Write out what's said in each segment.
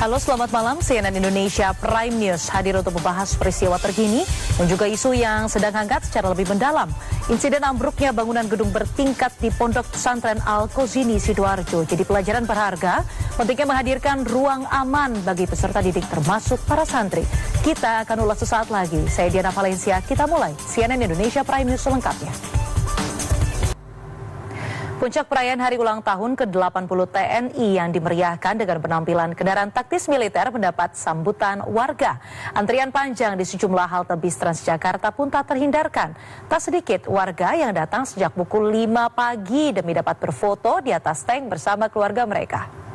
Halo, selamat malam. CNN Indonesia Prime News hadir untuk membahas peristiwa terkini dan juga isu yang sedang hangat secara lebih mendalam. Insiden ambruknya bangunan gedung bertingkat di Pondok Pesantren Al-Qozini, Sidoarjo jadi pelajaran berharga, pentingnya menghadirkan ruang aman bagi peserta didik termasuk para santri. Kita akan ulas sesaat lagi. Saya Diana Valencia, kita mulai CNN Indonesia Prime News selengkapnya. Puncak perayaan hari ulang tahun ke-80 TNI yang dimeriahkan dengan penampilan kendaraan taktis militer mendapat sambutan warga. Antrian panjang di sejumlah halte bis Transjakarta pun tak terhindarkan. Tak sedikit warga yang datang sejak pukul 5 pagi demi dapat berfoto di atas tank bersama keluarga mereka.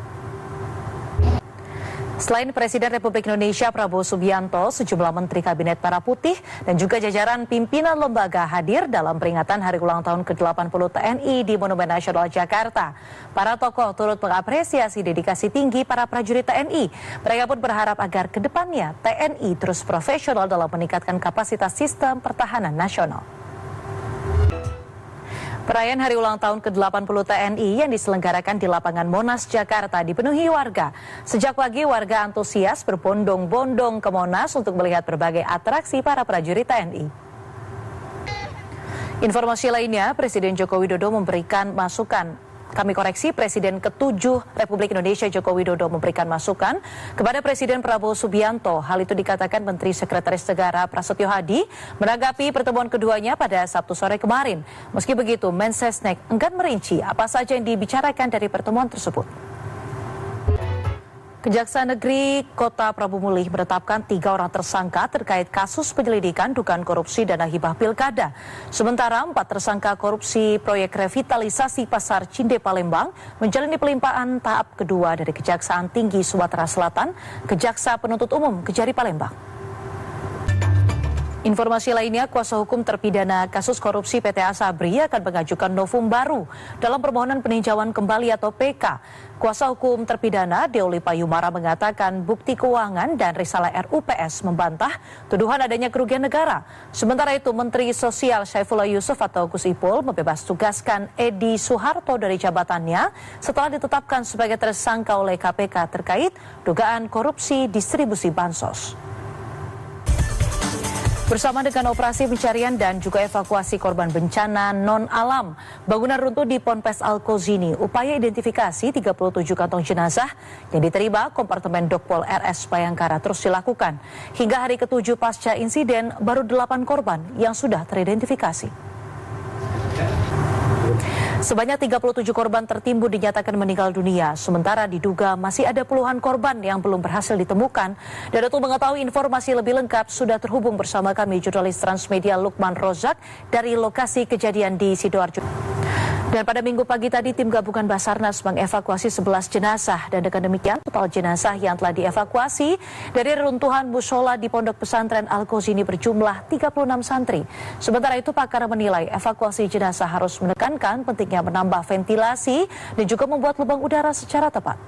Selain Presiden Republik Indonesia Prabowo Subianto, sejumlah Menteri Kabinet Merah Putih dan juga jajaran pimpinan lembaga hadir dalam peringatan Hari Ulang Tahun ke-80 TNI di Monumen Nasional Jakarta. Para tokoh turut mengapresiasi dedikasi tinggi para prajurit TNI. Mereka pun berharap agar ke depannya TNI terus profesional dalam meningkatkan kapasitas sistem pertahanan nasional. Perayaan Hari Ulang Tahun ke-80 TNI yang diselenggarakan di lapangan Monas, Jakarta dipenuhi warga. Sejak pagi warga antusias berbondong-bondong ke Monas untuk melihat berbagai atraksi para prajurit TNI. Informasi lainnya, Presiden Joko Widodo memberikan masukan. Presiden ke-7 Republik Indonesia Joko Widodo memberikan masukan kepada Presiden Prabowo Subianto. Hal itu dikatakan Menteri Sekretaris Negara Prasetyo Hadi menanggapi pertemuan keduanya pada Sabtu sore kemarin. Meski begitu, Mensesnek enggan merinci apa saja yang dibicarakan dari pertemuan tersebut. Kejaksaan Negeri Kota Prabu Mulih menetapkan 3 orang tersangka terkait kasus penyelidikan dugaan korupsi dana hibah pilkada. Sementara 4 tersangka korupsi proyek revitalisasi Pasar Cinde Palembang menjalani pelimpahan tahap kedua dari Kejaksaan Tinggi Sumatera Selatan ke Jaksa Penuntut Umum Kejari Palembang. Informasi lainnya, kuasa hukum terpidana kasus korupsi PT Asabri akan mengajukan novum baru dalam permohonan peninjauan kembali atau PK. Kuasa hukum terpidana Deoli Payumara mengatakan bukti keuangan dan risalah RUPS membantah tuduhan adanya kerugian negara. Sementara itu, Menteri Sosial Saifullah Yusuf atau Gus Ipul membebas tugaskan Edi Suharto dari jabatannya setelah ditetapkan sebagai tersangka oleh KPK terkait dugaan korupsi distribusi bansos. Bersama dengan operasi pencarian dan juga evakuasi korban bencana non-alam, bangunan runtuh di Ponpes Al-Qozini, upaya identifikasi 37 kantong jenazah yang diterima kompartemen Dokpol RS Bayangkara terus dilakukan. Hingga hari ke-7 pasca insiden, baru 8 korban yang sudah teridentifikasi. Sebanyak 37 korban tertimbun dinyatakan meninggal dunia, sementara diduga masih ada puluhan korban yang belum berhasil ditemukan. Dan untuk mengetahui informasi lebih lengkap, sudah terhubung bersama kami jurnalis Transmedia Lukman Rozak dari lokasi kejadian di Sidoarjo. Dan pada Minggu pagi tadi, tim gabungan Basarnas mengevakuasi 11 jenazah. Dan dengan demikian, total jenazah yang telah dievakuasi dari reruntuhan musola di Pondok Pesantren Al-Qozini berjumlah 36 santri. Sementara itu, pakar menilai evakuasi jenazah harus menekankan pentingnya menambah ventilasi dan juga membuat lubang udara secara tepat.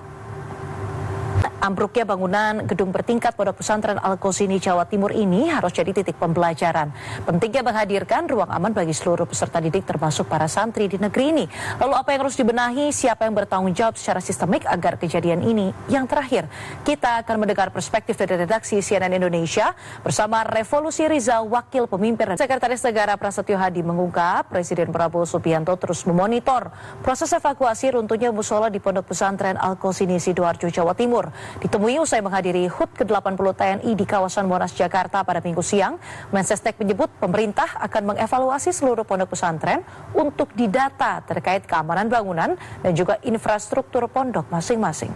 Ambruknya bangunan gedung bertingkat Pondok Pesantren Al-Qozini, Jawa Timur ini harus jadi titik pembelajaran. Pentingnya menghadirkan ruang aman bagi seluruh peserta didik termasuk para santri di negeri ini. Lalu apa yang harus dibenahi, siapa yang bertanggung jawab secara sistemik agar kejadian ini yang terakhir? Kita akan mendengar perspektif dari redaksi CNN Indonesia bersama Revolusi Riza, Wakil Pemimpin. Sekretaris Negara Prasetyo Hadi mengungkap Presiden Prabowo Subianto terus memonitor proses evakuasi runtuhnya musola di Pondok Pesantren Al-Qozini, Sidoarjo, Jawa Timur. Ditemui usai menghadiri HUT ke-80 TNI di kawasan Monas, Jakarta pada Minggu siang, Mensesnek menyebut pemerintah akan mengevaluasi seluruh pondok pesantren untuk didata terkait keamanan bangunan dan juga infrastruktur pondok masing-masing.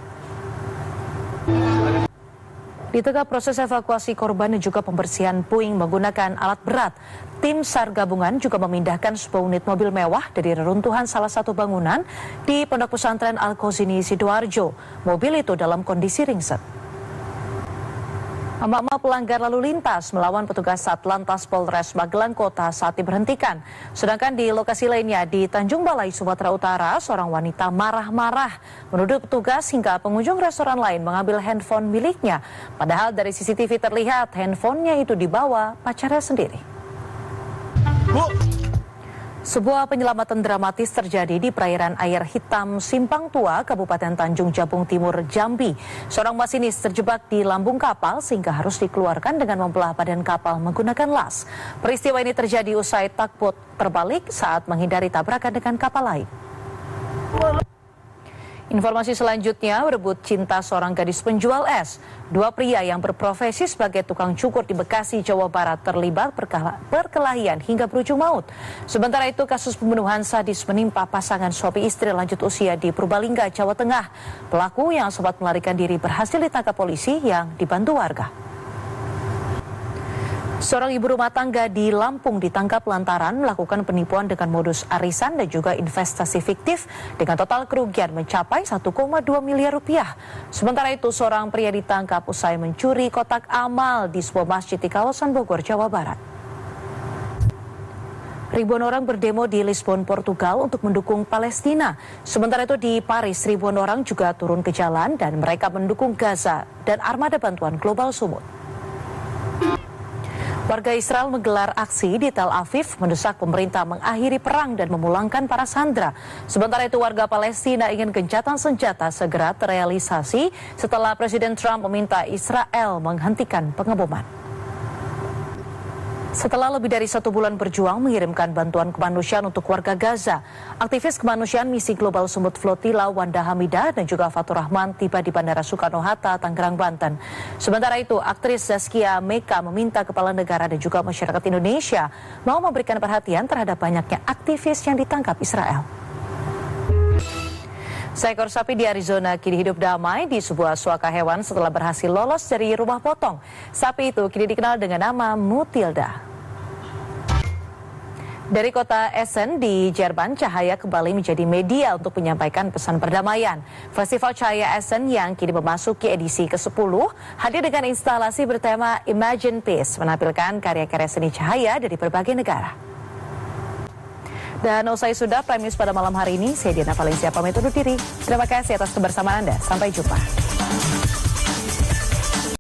Di tengah proses evakuasi korban dan juga pembersihan puing menggunakan alat berat, tim SAR gabungan juga memindahkan sebuah unit mobil mewah dari reruntuhan salah satu bangunan di Pondok Pesantren Al-Qozini, Sidoarjo. Mobil itu dalam kondisi ringsek. Emak-emak pelanggar lalu lintas melawan petugas Satlantas Polres Magelang Kota saat diberhentikan. Sedangkan di lokasi lainnya di Tanjung Balai, Sumatera Utara, seorang wanita marah-marah menuduh petugas hingga pengunjung restoran lain mengambil handphone miliknya. Padahal dari CCTV terlihat handphonenya itu dibawa pacarnya sendiri. Bu. Sebuah penyelamatan dramatis terjadi di perairan air hitam Simpang Tua, Kabupaten Tanjung Jabung Timur, Jambi. Seorang masinis terjebak di lambung kapal sehingga harus dikeluarkan dengan membelah badan kapal menggunakan las. Peristiwa ini terjadi usai tugboat terbalik saat menghindari tabrakan dengan kapal lain. Informasi selanjutnya, berebut cinta seorang gadis penjual es. Dua pria yang berprofesi sebagai tukang cukur di Bekasi, Jawa Barat terlibat perkelahian hingga berujung maut. Sementara itu, kasus pembunuhan sadis menimpa pasangan suami istri lanjut usia di Purbalingga, Jawa Tengah. Pelaku yang sempat melarikan diri berhasil ditangkap polisi yang dibantu warga. Seorang ibu rumah tangga di Lampung ditangkap lantaran melakukan penipuan dengan modus arisan dan juga investasi fiktif dengan total kerugian mencapai 1,2 miliar rupiah. Sementara itu, seorang pria ditangkap usai mencuri kotak amal di sebuah masjid di kawasan Bogor, Jawa Barat. Ribuan orang berdemo di Lisbon, Portugal untuk mendukung Palestina. Sementara itu di Paris, ribuan orang juga turun ke jalan dan mereka mendukung Gaza dan armada bantuan global sumut. Warga Israel menggelar aksi di Tel Aviv mendesak pemerintah mengakhiri perang dan memulangkan para sandera. Sementara itu warga Palestina ingin gencatan senjata segera terrealisasi setelah Presiden Trump meminta Israel menghentikan pengeboman. Setelah lebih dari 1 bulan berjuang mengirimkan bantuan kemanusiaan untuk warga Gaza, aktivis kemanusiaan misi Global Sumut Flotilla Wanda Hamidah dan juga Fatur Rahman tiba di Bandara Soekarno-Hatta, Tangerang, Banten. Sementara itu, aktris Zaskia Meka meminta kepala negara dan juga masyarakat Indonesia mau memberikan perhatian terhadap banyaknya aktivis yang ditangkap Israel. Seekor sapi di Arizona kini hidup damai di sebuah suaka hewan setelah berhasil lolos dari rumah potong. Sapi itu kini dikenal dengan nama Mutilda. Dari kota Essen di Jerman, Cahaya kembali menjadi media untuk menyampaikan pesan perdamaian. Festival Cahaya Essen yang kini memasuki edisi ke-10 hadir dengan instalasi bertema Imagine Peace, menampilkan karya-karya seni cahaya dari berbagai negara. Dan usai sudah Prime News pada malam hari ini, saya Diana Valencia pamit undur diri. Terima kasih atas kebersamaan Anda. Sampai jumpa.